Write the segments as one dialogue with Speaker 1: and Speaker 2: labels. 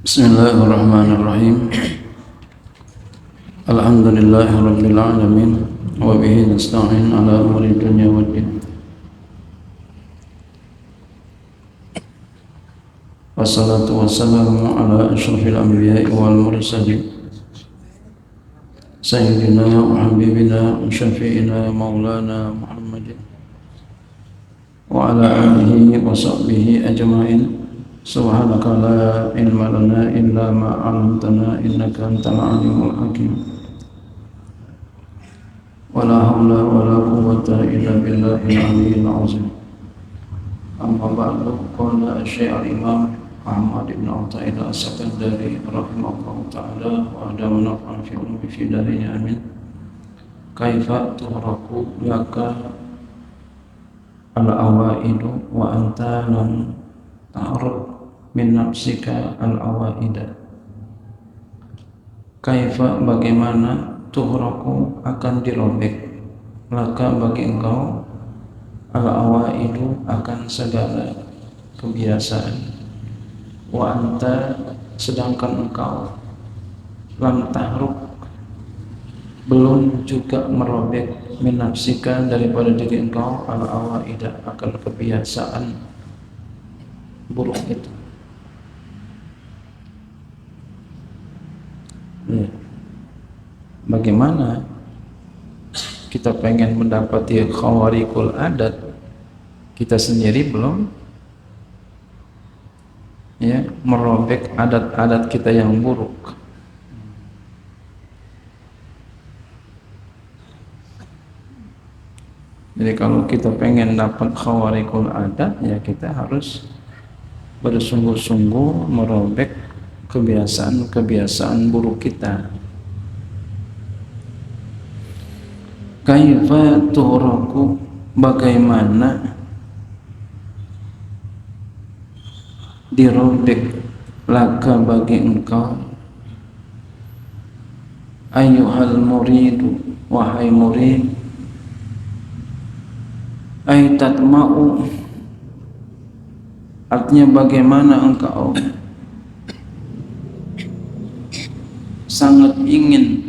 Speaker 1: Bismillahirrahmanirrahim. Alhamdulillahirabbil alamin wa bihi nasta'in ala umuri dunya waddin. Wassalatu wassalamu ala asyrafil anbiya'i wal mursalin sayyidina wa habibina wa syafi'ina maulana Muhammadin wa ala alihi wa sahbihi ajma'in. Subhanaka la ilma lana illa ma 'allamtana innaka antal alimul hakim. Wala haula wala quwwata illa billahil aliyyil azim. Amma ba'du, qala Syekh al-Imam Ahmad bin Athaillah as-Sakandari rahimahullahu ta'ala wa adama naf'an fi ulumi fi darinya amin. Kaifa tuhraku laka al-awaidu wa anta lam ta'rud min nafsika al-awaida. Kaifa, bagaimana, tuhraku, akan dirobek, laka, bagi engkau, al-awaidu, akan segala kebiasaan, wa anta, sedangkan engkau, lam tahruk, belum juga merobek, min nafsika, daripada diri engkau, al-awaida, akan kebiasaan buruk itu. Bagaimana kita pengen mendapati khawarikul adat, kita sendiri belum merobek adat-adat kita yang buruk. Jadi kalau kita pengen dapat khawarikul adat, ya kita harus bersungguh-sungguh merobek kebiasaan-kebiasaan buruk kita. Kaifa tuhraku, bagaimana dirobek, laka, bagi engkau, ayyuhal muridu, wahai murid, ay tatma'u, artinya bagaimana engkau sangat ingin,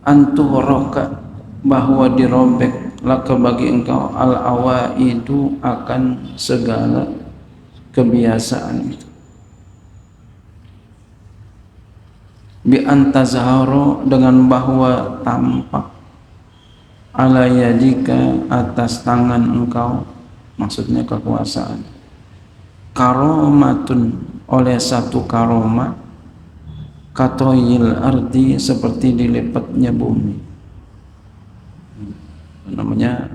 Speaker 1: antuhraka, bahwa dirobek, laka, bagi engkau, al-awaidu, akan segala kebiasaan itu, bi antazharo, dengan bahwa tampak, ala yadika, atas tangan engkau, maksudnya kekuasaan, karomatun, oleh satu karomah, katoyil ardi, seperti dilipatnya bumi. Namanya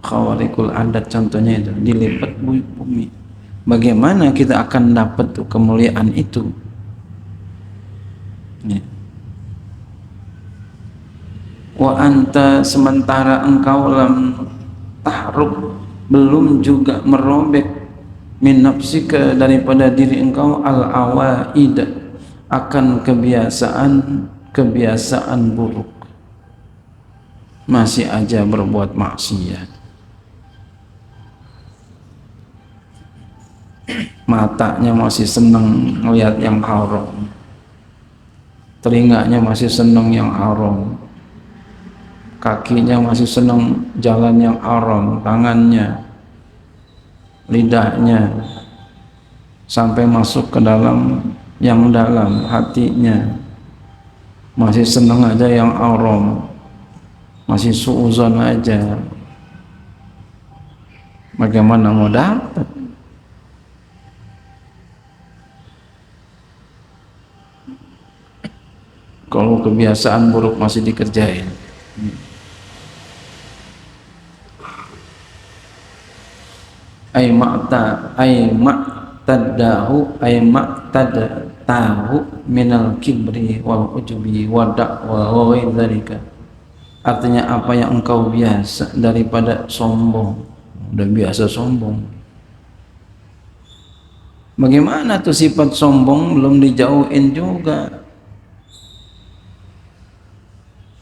Speaker 1: khawarikul adat, contohnya itu dilipat bumi. Bagaimana kita akan dapat kemuliaan itu? Wa anta, sementara engkau, lam tahruk, belum juga merobek, min nafsika, daripada diri engkau, al-awaid, akan kebiasaan buruk. Masih aja berbuat maksiat, matanya masih senang melihat yang haram, telinganya masih senang yang haram, kakinya masih senang jalan yang haram, tangannya, lidahnya, sampai masuk ke dalam yang dalam hatinya masih senang aja yang haram, masih suuzon aja. Bagaimana mau dapat? Kalau kebiasaan buruk masih dikerjain. Ay ma'tadahu minal kibri wal ujubi wa da'wa wa dzalika. Artinya apa yang engkau biasa daripada sombong, udah biasa sombong. Bagaimana tuh sifat sombong belum dijauhin juga?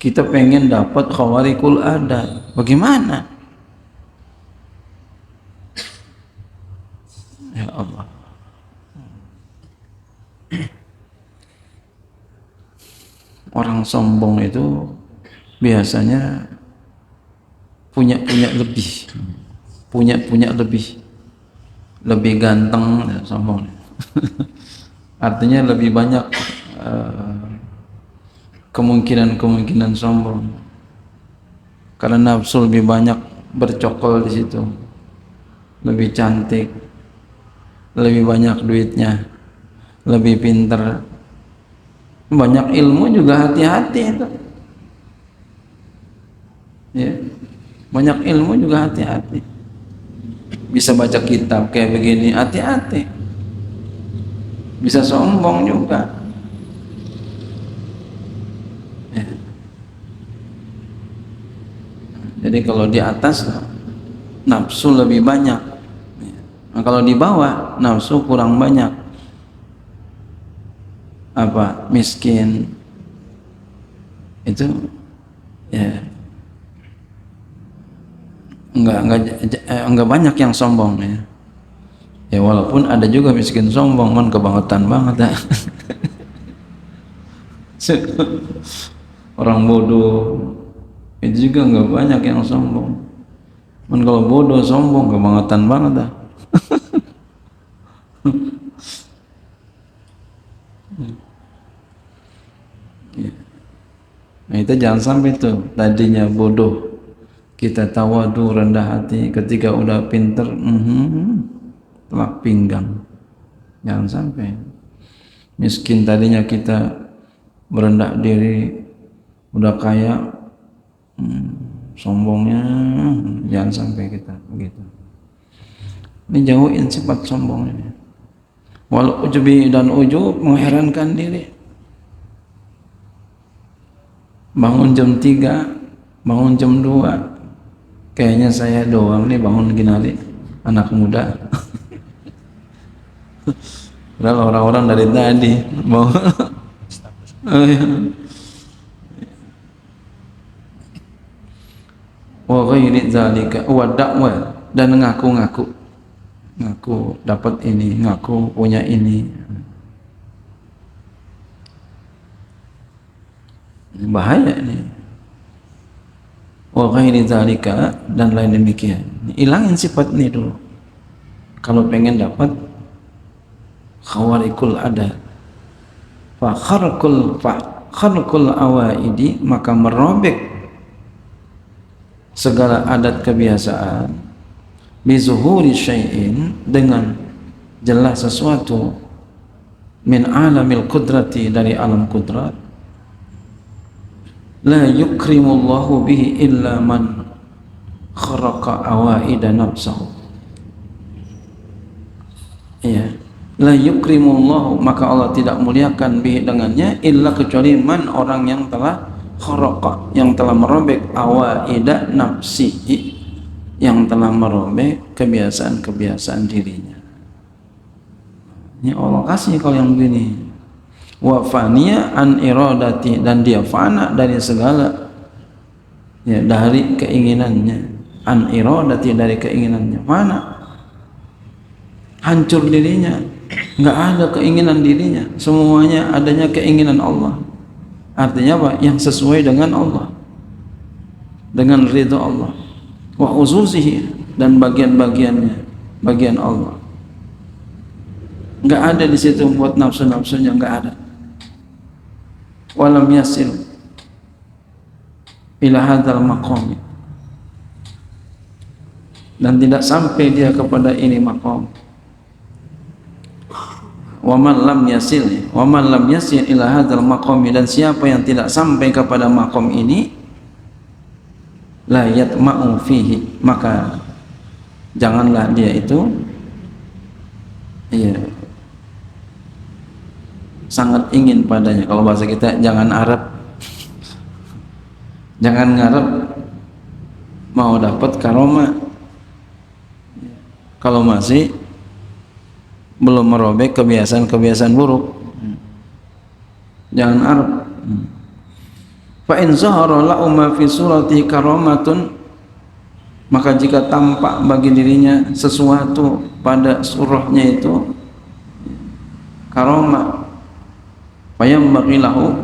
Speaker 1: Kita pengen dapat khawarikul adat, bagaimana? Ya Allah. orang sombong itu biasanya punya lebih ganteng ya, sombong. Artinya lebih banyak kemungkinan sombong karena nafsu lebih banyak bercokol di situ, lebih cantik, lebih banyak duitnya, lebih pinter, banyak ilmu juga hati-hati itu ya, banyak ilmu juga hati-hati, bisa baca kitab kayak begini hati-hati, bisa sombong juga ya. Jadi kalau di atas nafsu lebih banyak, nah, kalau di bawah nafsu kurang banyak, apa miskin itu ya enggak banyak yang sombong ya. Ya walaupun ada juga miskin sombong, kan kebangetan banget ya. Orang bodoh itu juga enggak banyak yang sombong. Man kalau bodoh sombong kebangetan banget dah. Ya. Nah itu jangan sampai tuh tadinya bodoh kita tawadu rendah hati, ketika udah pinter telak pinggang. Jangan sampai. Miskin tadinya kita merendah diri, udah kaya sombongnya, jangan sampai kita begitu. Ini jauhin sifat sombong ini. Wal ujubi dan ujub mengherankan diri. Bangun jam 3, bangun jam 2, kayaknya saya doang nih bangun gini hari, anak muda. Padahal orang-orang dari tadi mau wa ghairi zalika wa da'wa, dan ngaku dapat ini, ngaku punya ini. Bahaya ini. Wa ghairi zalika, dan lain demikian. Hilangin sifat ini dulu kalau pengen dapat khawarikul adat. Fa kharqul awaidi, maka merobek segala adat kebiasaan, bizuhuri syai'in, dengan jelas sesuatu, min alamil qudrati, dari alam kudrat, la yukrimullahu bihi illa man kharaqa awaida nafsahu. Ya, la yukrimullahu, maka Allah tidak muliakan bihi dengannya, illa kecuali man, orang yang telah kharaqa, yang telah merobek awaida nafsihi, yang telah merobek kebiasaan-kebiasaan dirinya. Ini Allah kasih kalau yang begini. Wa faniya an iradati, dan dia fana dari segala ya, dari keinginannya. An iradati, dari keinginannya, fana, hancur dirinya, enggak ada keinginan dirinya, semuanya adanya keinginan Allah. Artinya apa? Yang sesuai dengan Allah, dengan ridha Allah, wa khususihi, dan bagian-bagiannya, bagian Allah. Enggak ada di situ buat nafsu-nafsunya, enggak ada. Walam yasil ila hadzal maqam, dan tidak sampai dia kepada ini maqam. Wa man lam yasil ila hadzal maqam, dan siapa yang tidak sampai kepada maqam ini, la yatma'u fihi, maka janganlah dia itu ya sangat ingin padanya. Kalau bahasa kita, jangan harap, jangan ngarep mau dapat karomah kalau masih belum merobek kebiasaan-kebiasaan buruk. Jangan harap. Fa in zahara lahu ma fi surati karamatun, maka jika tampak bagi dirinya sesuatu pada surahnya itu karomah, fayambaghi lahu,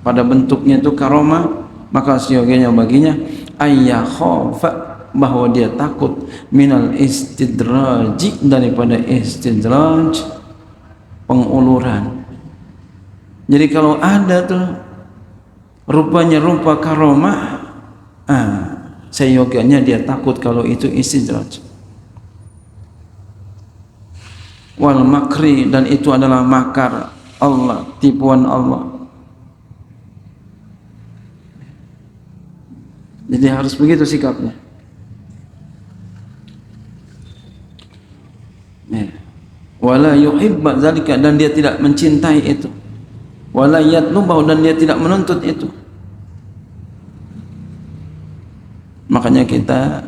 Speaker 1: pada bentuknya itu karomah, maka seyogianya baginya ayyakhafa, bahwa dia takut minal istidraji, daripada istidraj, penguluran. Jadi kalau ada tuh rupanya rupa karomah, seyogianya dia takut kalau itu istidraj. Wal makri, dan itu adalah makar Allah, tipuan Allah. Jadi harus begitu sikapnya. Wala yuhibba dzalika, dan dia tidak mencintai itu. Wala yatlubahu, dan dia tidak menuntut itu. Makanya kita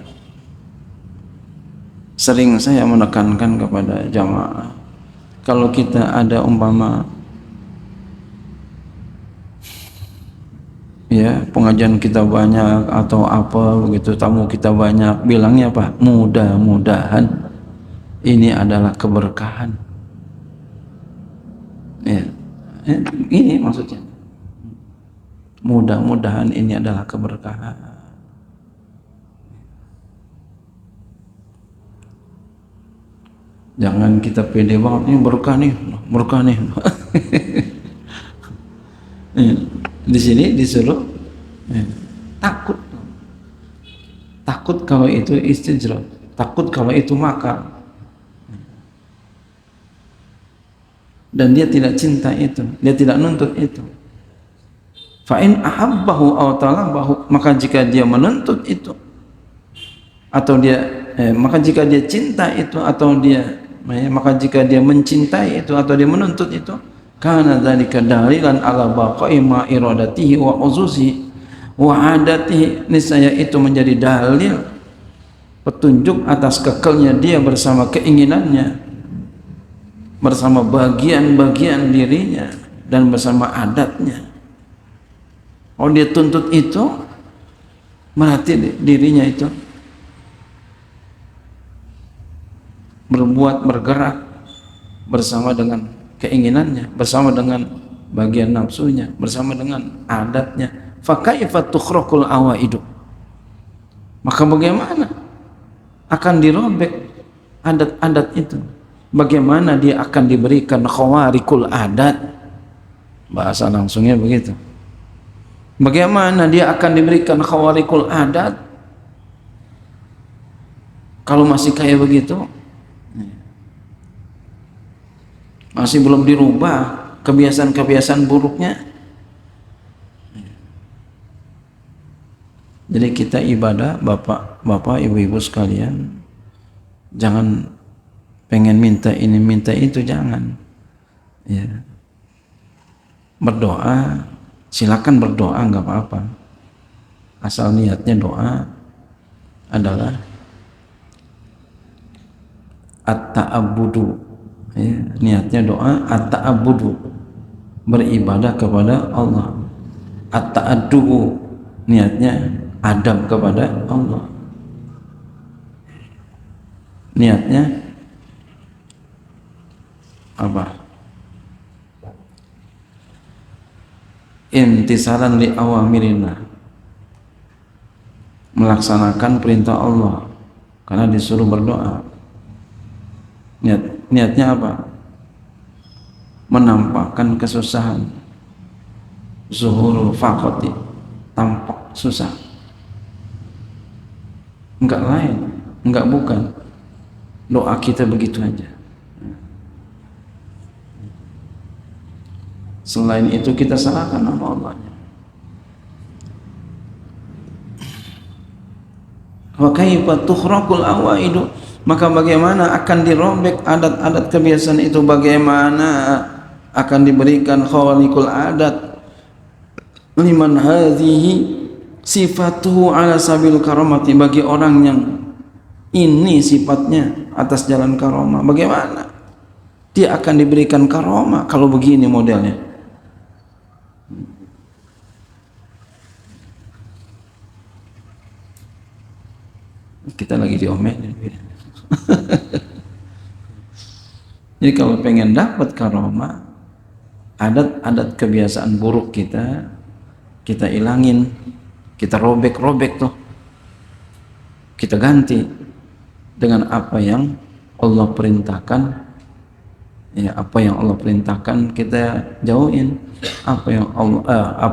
Speaker 1: sering saya menekankan kepada jamaah, kalau kita ada umpama ya pengajian kita banyak atau apa begitu, tamu kita banyak, bilangnya apa? Mudah-mudahan ini adalah keberkahan. Ya, ini maksudnya. Mudah-mudahan ini adalah keberkahan. Jangan kita pede banget, ini berkah nih, berkah nih. Di sini disuruh takut. Takut kalau itu istijrab, takut kalau itu makar. Dan dia tidak cinta itu, dia tidak nuntut itu. Fa in ahabbahu aw talabahu, maka jika dia menuntut itu atau dia maka jika dia cinta itu atau dia maka jika dia mencintai itu atau dia menuntut itu, kana dzalika dalilan ala baqai ma iradatihi wa uzuzi wa adatihi, niscaya itu menjadi dalil petunjuk atas kekelnya dia bersama keinginannya, bersama bagian-bagian dirinya, dan bersama adatnya. Oh, dia tuntut itu, berarti dirinya itu berbuat, bergerak bersama dengan keinginannya, bersama dengan bagian nafsunya, bersama dengan adatnya. Fa kaifa tukhraqul awaidu, maka bagaimana akan dirobek adat-adat itu? Bagaimana dia akan diberikan khawarikul adat? Bahasa langsungnya begitu. Bagaimana dia akan diberikan khawarikul adat kalau masih kayak begitu? Masih belum dirubah kebiasaan-kebiasaan buruknya. Jadi kita ibadah, bapak, ibu-ibu sekalian, jangan pengen minta ini minta itu, jangan. Ya. Berdoa, silakan berdoa, nggak apa-apa, asal niatnya doa adalah at-ta'abbudu, ya, niatnya doa at-ta'abbudu, beribadah kepada Allah. At-ta'addubu, niatnya adab kepada Allah. Niatnya apa? Imtisalan li awamirina, melaksanakan perintah Allah karena disuruh berdoa. Niatnya apa? Menampakkan kesusahan, zuhurul faqati, tampak susah, enggak lain, enggak bukan. Doa kita begitu aja. Selain itu kita serahkan sama Allahnya. Wa kaifa tukhraqul awaidu, maka bagaimana akan dirobek adat-adat kebiasaan itu? Bagaimana akan diberikan khawalikul adat liman hadhihi sifatuhu ala sabil karamati, bagi orang yang ini sifatnya atas jalan karomah? Bagaimana dia akan diberikan karomah kalau begini modelnya? Kita lagi diomelin. Jadi kalau pengen dapat karomah, adat-adat kebiasaan buruk kita kita ilangin, kita robek-robek tuh, kita ganti dengan apa yang Allah perintahkan. Ya, apa yang Allah perintahkan kita jauhin, apa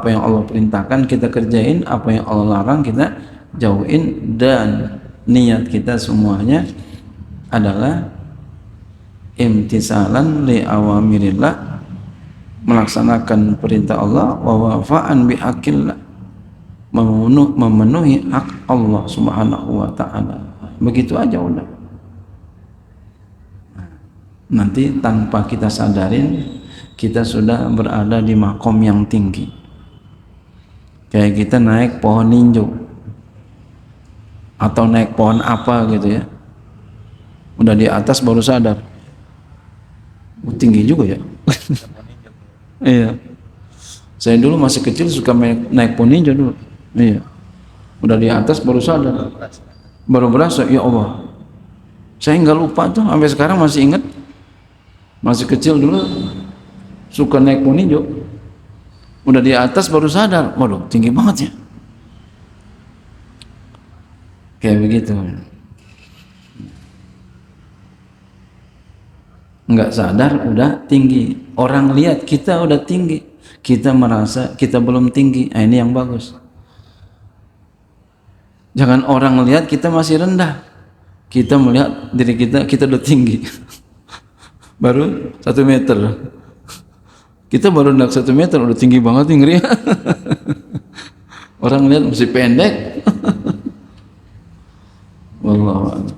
Speaker 1: yang Allah perintahkan kita kerjain, apa yang Allah larang kita jauhin, dan niat kita semuanya adalah imtisalan li awamirillah, melaksanakan perintah Allah, wa wafa'an bi haqqillah, memenuhi hak Allah Subhanahu wa taala. Begitu aja udah. Nanti tanpa kita sadarin kita sudah berada di makom yang tinggi. Kayak kita naik pohon ninjo atau naik pohon apa gitu ya. Udah di atas baru sadar. Tinggi juga ya. Iya. Saya dulu masih kecil suka naik pohon ninjo dulu. Iya. Udah di atas baru sadar. Baru berasa, ya Allah. Saya nggak lupa tuh, sampai sekarang masih ingat. Masih kecil dulu suka naik pohon ninjo. Udah di atas baru sadar, waduh tinggi banget ya. Kayak begitu. Nggak sadar udah tinggi. Orang lihat kita udah tinggi, kita merasa kita belum tinggi. Nah, ini yang bagus. Jangan orang lihat kita masih rendah, kita melihat diri kita udah tinggi. Baru 1 meter, kita baru nak 1 meter udah tinggi banget nih, ngeri. Orang lihat masih pendek. Wallahu a'lam.